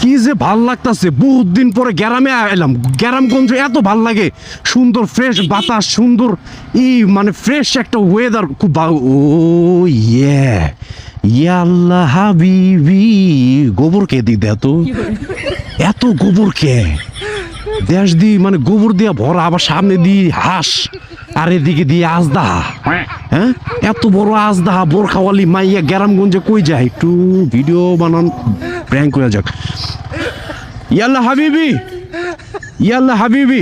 কি যে ভাল লাগতাছে, বহুত দিন পরে গ্রামে এলাম। গ্রামগঞ্জ এত ভাল লাগে, সুন্দর ফ্রেশ বাতাস, সুন্দর মানে ফ্রেশ একটা ওয়েদার, খুব ও ইয়ে ইয়াল্লাহ হাবিবি। গোবর কে দিক দে তো, এত গোবর কে দেশ দি, মানে গোবর দিয়া ভরা, আবার সামনে দিয়ে হাঁস আর এদিকে দিয়ে আজদাহা। হ্যাঁ, এত বড় আজদাহা বোরখাওয়ালি মাইয়া গ্রামগঞ্জে কই যায়? একটু ভিডিও বানান, প্র্যাঙ্ক করে যাক। ইয়াল্লা হাবিবি, ইয়াল্লা হাবিবি,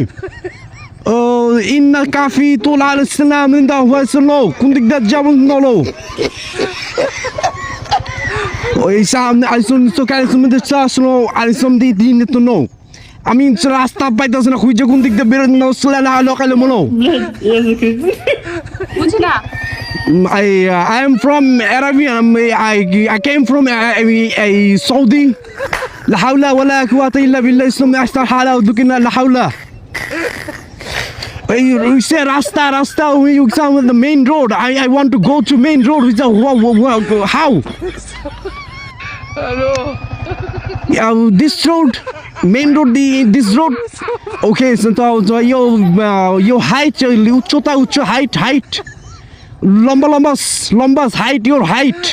ও ইন্না কাফি তোল আল ইসলাম ইন্দা হয়েছিল কোন দিক দিয়ে যাবেন নলো ওই সামনে আইসুন তো কাইসুন মধ্যে আসলো আইসুন দি দিন তো নো আমি রাস্তা পাইতাছ না, খুঁজে কোন দিক দিয়ে বেরোন না সালা আলো কালে মনো বুঝি না। I am from Arabian. I came from Saudi. لا حول ولا قوة إلا بالله. اسم أحسن حالة ودكنا لا حول. You say Rasta. You say the main road. I want to go to main road. We say how? Hello. This road, main road, this road. Okay, so your height, uchota height. লম্বা height, your height.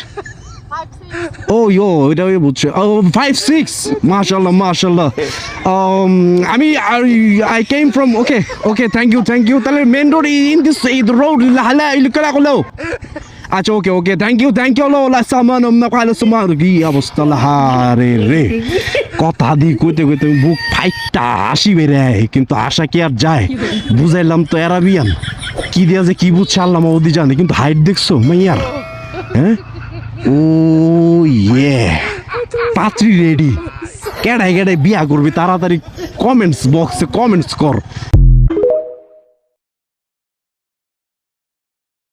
ও ইয়ো, এটা বুঝছে। 5'6", মাশাল্লাহ। আমি I came from, okay thank you. তাহলে main road in this road হালা ইলুকালা করলো। আচ্ছা ওকে থ্যাংক ইউ হলো সামান সামান। কি অবস্থা রে, কথা দি কইতে বুক ফাইটটা হাসি বেড়ে, কিন্তু আশা কি আর যায়? বুঝাইলাম তো অ্যারাবিয়ান, কি দিয়া যে কি বুঝছে আল্লাহ মাহদি জানে, কিন্তু হাইট দেখছো মাইয়ার? হ্যাঁ, ও ইয়ে, পাত্রী রেডি। কেডাই বিয়া করবি তাড়াতাড়ি কমেন্টস বক্সে কমেন্টস কর।